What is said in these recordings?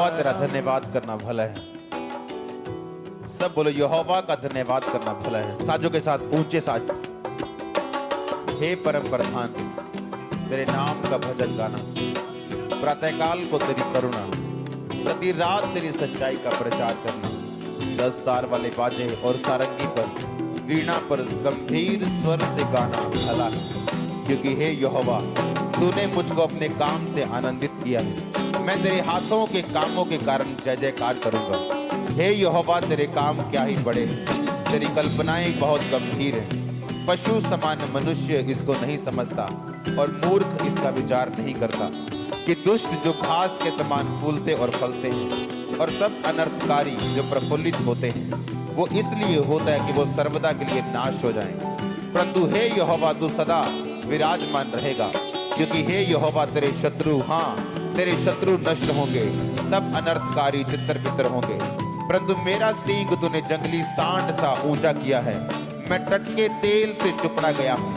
यहोवा तेरा धन्यवाद करना भला है। सब बोलो यहोवा का धन्यवाद करना भला है। साजों के साथ ऊंचे साज। हे परम प्रधान, तेरे नाम का भजन गाना, प्रातःकाल को तेरी करुणा, प्रति रात तेरी सच्चाई का प्रचार करना, 10 तार वाले बाजे और सारंगी पर, वीणा पर गंभीर स्वर से गाना भला है। क्योंकि हे यहोवा, तूने मुझको अपने काम से आनंदित किया है। मैं तेरे हाथों के कामों के कारण जय जयकार करूंगा। हे यहोवा, तेरे काम क्या ही बड़े हैं, तेरी कल्पनाएं बहुत गंभीर हैं। पशु समान मनुष्य इसको नहीं समझता और मूर्ख इसका विचार नहीं करता कि दुष्ट जो घास के समान फूलते और फलते हैं और सब अनर्थकारी जो प्रफुल्लित होते हैं, वो इसलिए होता है कि वो सर्वदा के लिए नाश हो जाएं। परंतु हे यहोवा, तू सदा विराजमान रहेगा। क्योंकि हे यहोवा, तेरे शत्रु, हाँ तेरे शत्रु नष्ट होंगे, सब अनर्थकारी तितर बितर होंगे। परंतु मेरा सींग तूने जंगली सांड सा ऊंचा किया है। मैं टटके तेल से चुपड़ा गया हूँ।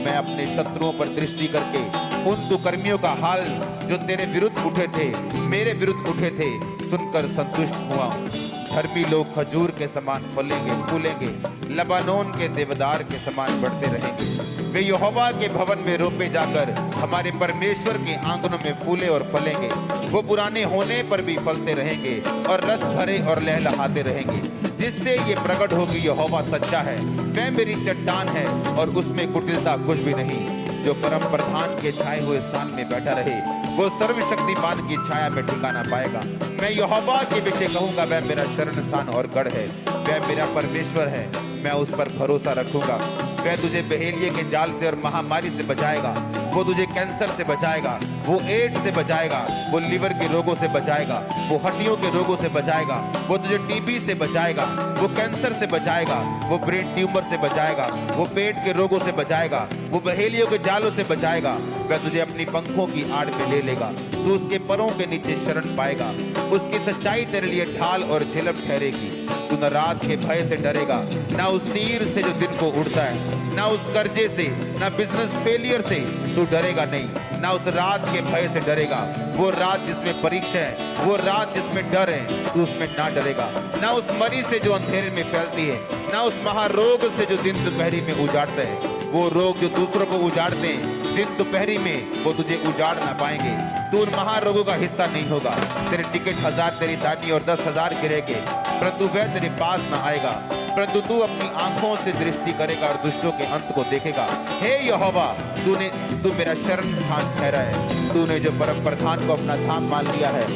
मैं अपने शत्रुओं पर दृष्टि करके उन दुष्कर्मियों का हाल जो तेरे विरुद्ध उठे थे, मेरे विरुद्ध उठे थे, सुनकर संतुष्ट हुआ हूँ। धर्मी लोग खजूर के समान फलेंगे फूलेंगे, लबानोन के देवदार के समान बढ़ते रहेंगे। वे यहोवा के भवन में रोपे जाकर हमारे परमेश्वर के आंगनों में फूले और फलेंगे। वो पुराने होने पर भी फलते रहेंगे और रस भरे और लहलहाते रहेंगे। जिससे ये प्रकट होगी यहोवा सच्चा है, वह मेरी चट्टान है और उसमें कुटिलता कुछ भी नहीं। जो परम प्रधान के छाए हुए स्थान में बैठा रहे, वो सर्वशक्तिमान की छाया में ठिकाना पाएगा। मैं यहोवा के विषय कहूंगा, वह मेरा शरण स्थान और गढ़ है। वह मेरा परमेश्वर है, मैं उस पर भरोसा रखूंगा। वह तुझे बहेलिये के जाल से और महामारी से बचाएगा। वो तुझे कैंसर से बचाएगा, वो एड्स से बचाएगा, वो लीवर के रोगों से बचाएगा, वो हड्डियों के रोगों से बचाएगा, वो तुझे टीबी से बचाएगा, वो कैंसर से बचाएगा, वो ब्रेन ट्यूमर से बचाएगा, वो पेट के रोगों से बचाएगा, वो बहेलियों के जालों से बचाएगा। वह तुझे अपनी पंखों की आड़ में ले लेगा, तू उसके परों के नीचे शरण पाएगा। उसकी सच्चाई तेरे लिए ढाल और झिलम ठहरेगी। तू न रात के भय से डरेगा, ना उस तीर से जो दिन को उड़ता है, ना उस कर्जे से, ना बिजनेस फेलियर से तू डरेगा नहीं, ना उस रात के भय से डरेगा। वो रात जिसमें परीक्षा है, वो रात जिसमें डर है, तू उसमें ना डरेगा। ना उस मरी से जो अंधेरे में फैलती है, ना उस महारोग से जो दिन दोपहरी में उजाड़ता है। वो रोग जो दूसरों को उजाड़ते हैं, दिन दोपहरी में वो तुझे उजाड़ ना पाएंगे। तू उन महारोगों का हिस्सा नहीं होगा। तेरे टिकट 1000 तेरी दानी और 10,000 गिरेंगे, परंतु वह तेरे पास ना आएगा। परंतु तू अपनी आंखों से दृष्टि करेगा और दुष्टों के अंत को देखेगा। हे यहोवा, तू मेरा शरण स्थान ठहरा है। तूने जो परम प्रधान को अपना धाम मान लिया है,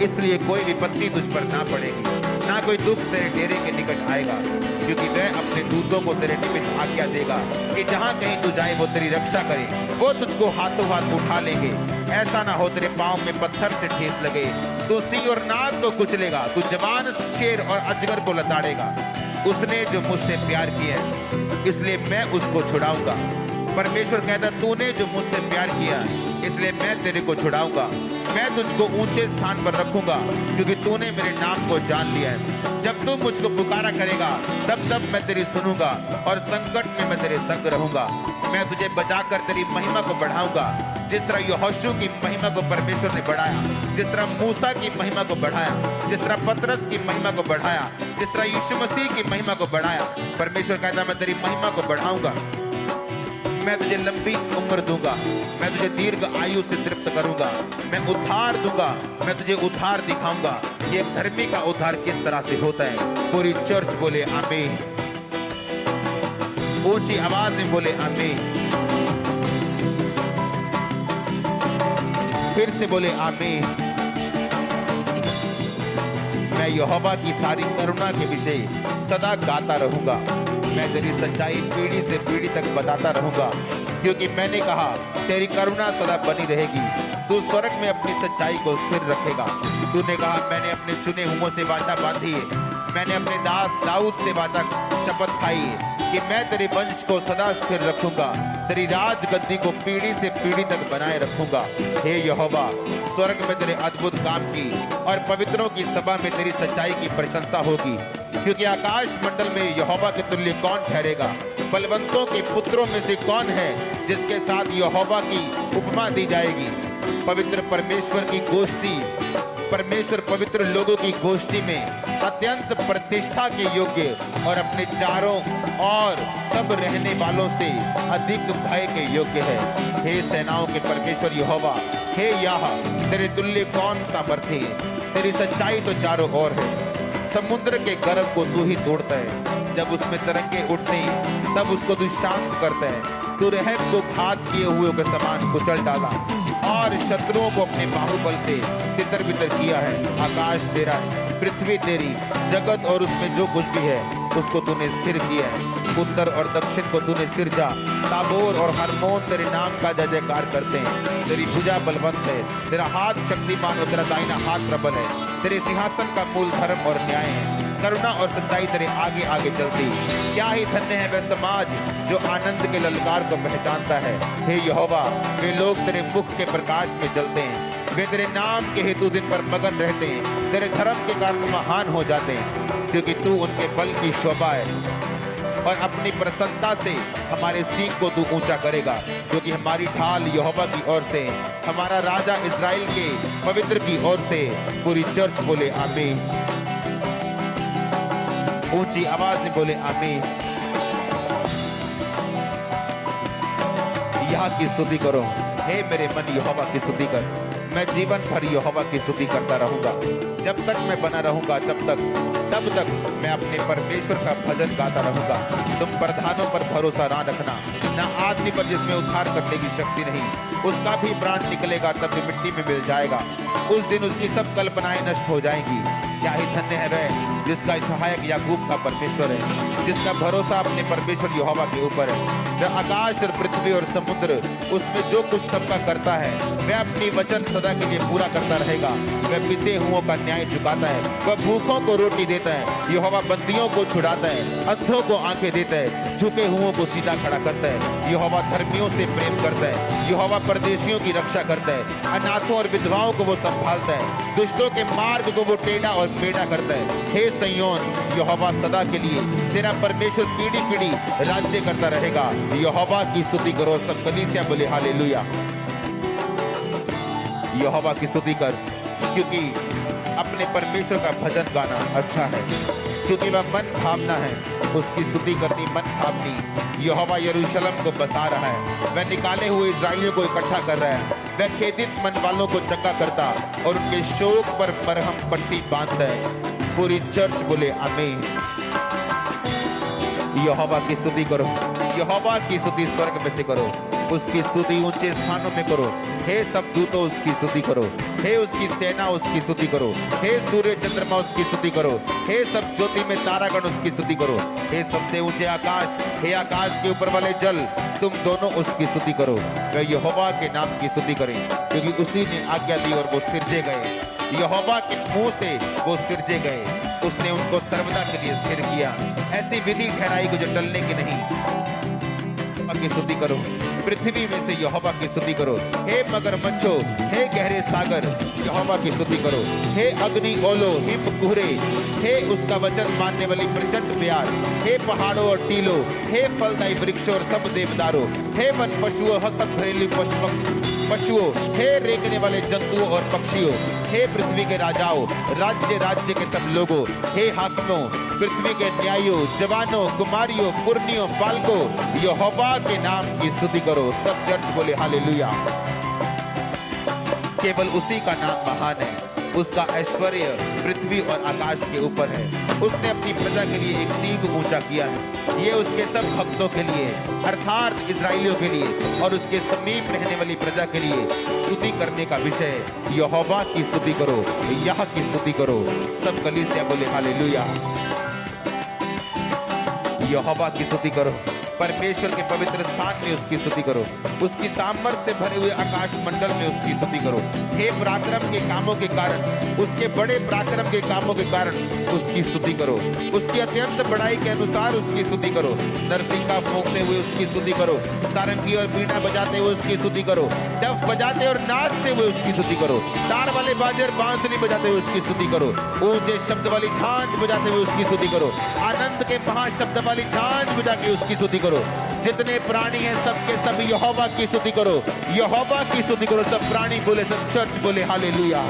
इसलिए कोई विपत्ति तुझ पर ना पड़ेगी, ना कोई दुख तेरे डेरे के निकट आएगा। क्योंकि वह अपने दूतों को तेरे निमित्त आज्ञा देगा कि जहाँ कहीं तू जाए वो तेरी रक्षा करे। वो तुझको हाथों हाथ उठा लेंगे, ऐसा ना हो तेरे पाँव में पत्थर से ठेस लगे। तू सिंह और नाग को कुचलेगा, तू जवान शेर और अजगर को लताड़ेगा। उसने जो मुझसे प्यार किया है, इसलिए मैं उसको छुड़ाऊंगा। परमेश्वर कहता, तूने जो मुझसे प्यार किया, इसलिए मैं तेरे को छुड़ाऊंगा। मैं तुझको ऊंचे स्थान पर रखूंगा, क्योंकि तूने मेरे नाम को जान लिया है। जब तू मुझको पुकारा करेगा, तब तब मैं तेरी सुनूंगा और संकट में मैं तेरे संग रहूंगा। मैं तुझे बचाकर तेरी महिमा को बढ़ाऊंगा। जिस तरह यहोशू की महिमा को परमेश्वर ने बढ़ाया, जिस तरह मूसा की महिमा को बढ़ाया, जिस तरह पतरस की महिमा को बढ़ाया, जिस तरह यीशु मसीह की महिमा को बढ़ाया, परमेश्वर कहता, मैं तेरी महिमा को बढ़ाऊंगा। मैं तुझे लंबी उम्र दूंगा, मैं तुझे दीर्घ आयु से तृप्त करूंगा, मैं उद्धार दूंगा, मैं तुझे उद्धार दिखाऊंगा। ये धर्मी का उद्धार किस तरह से होता है। पूरी चर्च बोले आमीन, ऊंची आवाज में बोले आमीन, फिर से बोले आमीन। मैं यहोवा की सारी करुणा के विषय सदा गाता रहूंगा। मैं तेरी सच्चाई पीढ़ी से पीढ़ी तक बताता रहूंगा, क्योंकि मैंने कहा तेरी करुणा सदा बनी रहेगी। तू स्वर्ग में अपनी सच्चाई को स्थिर रखेगा। तूने कहा, मैंने अपने चुने हुओं से वाचा बांधी है, मैंने अपने दास दाऊद से वाचा शपथ खाई है कि मैं तेरे वंश को सदा स्थिर रखूंगा, तेरी राज गद्दी को पीढ़ी से पीढ़ी तक बनाए रखूंगा। हे यहोवा, स्वर्ग में तेरे अद्भुत काम की और पवित्रों की सभा में तेरी सच्चाई की प्रशंसा होगी। क्योंकि आकाश मंडल में यहोवा के तुल्य कौन ठहरेगा। बलवंतों के पुत्रों में से कौन है जिसके साथ यहोवा की उपमा दी जाएगी। पवित्र परमेश्वर की गोष्ठी परमेश्वर पवित्र लोगों की गोष्ठी में अत्यंत प्रतिष्ठा के योग्य और अपने चारों और सब रहने वालों से अधिक भय के योग्य है। हे सेनाओं के परमेश्वर यहोवा, हे याह, तेरे तुल्य कौन सामर्थ्य है। तेरी सच्चाई तो चारों ओर है। समुद्र के गर्भ को तू ही तोड़ता है, जब उसमें तरंगे उठती तब उसको तू शांत करता है। तू रहब को घात किए हुए के समान कुचल डाला और शत्रुओं को अपने बाहुबल से तितर बितर किया है। आकाश तेरा है, पृथ्वी तेरी, जगत और उसमें जो कुछ भी है उसको तूने स्थिर किया है। उत्तर और दक्षिण को तूने सिरजा। ताबोर और हरमोन तेरे नाम का जय जयकार करते हैं। तेरी भुजा बलवंत है, तेरा हाथ शक्तिमान और तेरा दाहिना हाथ प्रबल है। तेरे सिंहासन का मूल धर्म और न्याय है। करुणा और सच्चाई तेरे आगे आगे चलती। क्या ही धन्य है वह समाज जो आनंद के ललकार को पहचानता है। हे यहोवा, वे लोग तेरे मुख के प्रकाश में चलते हैं। वे तेरे नाम के हेतु दिन पर मगन रहते हैं। तेरे धर्म के कारण महान हो जाते हैं, क्योंकि तू उनके बल की शोभा है और अपनी प्रसन्नता से हमारे सींग को तू ऊंचा करेगा। क्योंकि हमारी ढाल यहोवा की ओर से, हमारा राजा इस्राएल के पवित्र की ओर से। पूरी चर्च बोले आमीन। ऊंची आवाज में बोले आमीन। यह की स्तुति करो। हे मेरे मन यहोवा की स्तुति कर। मैं जीवन भर यहोवा की स्तुति करता रहूंगा। जब तक मैं बना रहूंगा तब तक मैं अपने परमेश्वर का भजन गाता रहूंगा। तुम प्रधानों पर भरोसा ना रखना, ना आदमी पर जिसमें उद्धार करने की शक्ति नहीं। उसका भी प्राण निकलेगा तब भी मिट्टी में मिल जाएगा। उस दिन उसकी सब कल्पनाएं नष्ट हो जाएंगी। क्या ही धन्य है वह जिसका सहायक याकूब का परमेश्वर है, जिसका भरोसा अपने परमेश्वर यहोवा के ऊपर है। वह आकाश और पृथ्वी और समुद्र उसमें जो कुछ सबका करता है, वह अपनी वचन सदा के लिए पूरा करता रहेगा। वह पिसे हुओं का न्याय चुकाता है, वह भूखों को रोटी देता है। यहोवा बंदियों को छुड़ाता है, अंधों को आंखें देता है, झुके हुओं को सीधा खड़ा करता है। यहोवा धर्मियों से प्रेम करता है। यहोवा परदेशियों की रक्षा करता है। अनाथों और विधवाओं को वो संभालता है। दुष्टों के मार्ग को वो टेढ़ा और मेढ़ा करता है। हे सिय्योन, यहोवा सदा के लिए, तेरा परमेश्वर पीढ़ी पीढ़ी राज्य करता रहेगा। यहोवा की स्तुति करो। सब कलीसिया बोले हालेलुया। यहोवा की स्तुति कर, क्योंकि अपने परमेश्वर का भजन गाना अच्छा है, क्योंकि वह मन भावना है। उसकी स्तुति करनी मन भावनी। यहोवा यरूशलेम को बसा रहा है। वह निकाले हुए इस्राएलियों को इकट्ठा कर रहा है। वह खेदित मन वालों को चंगा करता और उनके शोक पर मरहम पट्टी बांधता है। पूरी चर्च बोले आमीन। यहोवा की स्तुति करो। यहोवा की स्तुति स्वर्ग में से करो। उसकी स्तुति ऊंचे स्थानों में करो। हे सब दूतों उसकी स्तुति करो। हे उसकी सेना उसकी स्तुति करो। हे सूर्य चंद्रमा उसकी स्तुति करो। हे सब ज्योति में तारागण उसकी स्तुति करो। हे सबसे ऊंचे आकाश, हे आकाश के ऊपर वाले जल, तुम दोनों उसकी स्तुति करो। वे यहोवा के नाम की स्तुति करें, क्योंकि उसी ने आज्ञा दी और वो सिरजे गए। यहोवा के मुंह से वो सिरजे गए। उसने उनको सर्वदा के लिए स्थिर किया। ऐसी विधि ठहराई को जो टलने की नहीं। की स्तुति करो। पृथ्वी में से यहोवा की स्तुति करो। हे मगरमच्छो, हे गहरे सागर, यहोवा की स्तुति करो। हे अग्नि ओलो, हिम कुहरे, हे उसका वचन मानने वाली प्रचंड प्यार, हे पहाड़ों और टीलों, हे फलदायी वृक्षों और सब देवदारों, हे वन पशुओं, सब घरेलू पशुओं, हे रेंगने वाले जंतुओं और पक्षियों, हे पृथ्वी के राजाओं, राज्य राज्य के सब लोगों, हे हाकिमों, पृथ्वी के न्यायियों, जवानों, कुमारियों, पुरनियों, बालकों, यहोवा के नाम की स्तुति करो। सब चर्च बोले हालेलुया। केवल उसी का नाम महान है। उसका ऐश्वर्य पृथ्वी और आकाश के ऊपर है। उसने अपनी प्रजा के लिए एक सींग ऊंचा किया है। ये उसके सब भक्तों के लिए, अर्थात इस्राएलियों के लिए और उसके समीप रहने वाली प्रजा के लिए स्तुति करने का विषय है। यहोवा की स्तुति करो, यह की स्तुति करो। सब कलीसिया बोले हालेलुया। यहोवा की स्तुति करो। परमेश्वर के पवित्र स्थान में उसकी स्तुति करो। उसकी सामर्थ से भरे हुए आकाश मंडल में उसकी स्तुति करो। हे पराक्रम के कामों के कारण, उसके बड़े पराक्रम के कामों के कारण उसकी स्तुति करो। उसकी अत्यंत बड़ाई के अनुसार उसकी स्तुति करो। नरसिंगा फूंकते हुए उसकी स्तुति करो। सारंगी और बीड़ा बजाते हुए उसकी स्तुति करो। डफ बजाते और नाचते हुए उसकी स्तुति करो। तार वाले बाजे और बांसुरी बजाते हुए उसकी स्तुति करो। ऊंचे शब्द वाली झांझ बजाते हुए उसकी स्तुति करो। आनंद के महाशब्द वाली झांझ बजा के उसकी स्तुति करो। जितने प्राणी हैं सबके सब यहोवा की स्तुति करो। यहोवा की स्तुति करो। सब प्राणी बोले, सब चर्च बोले हालेलुया।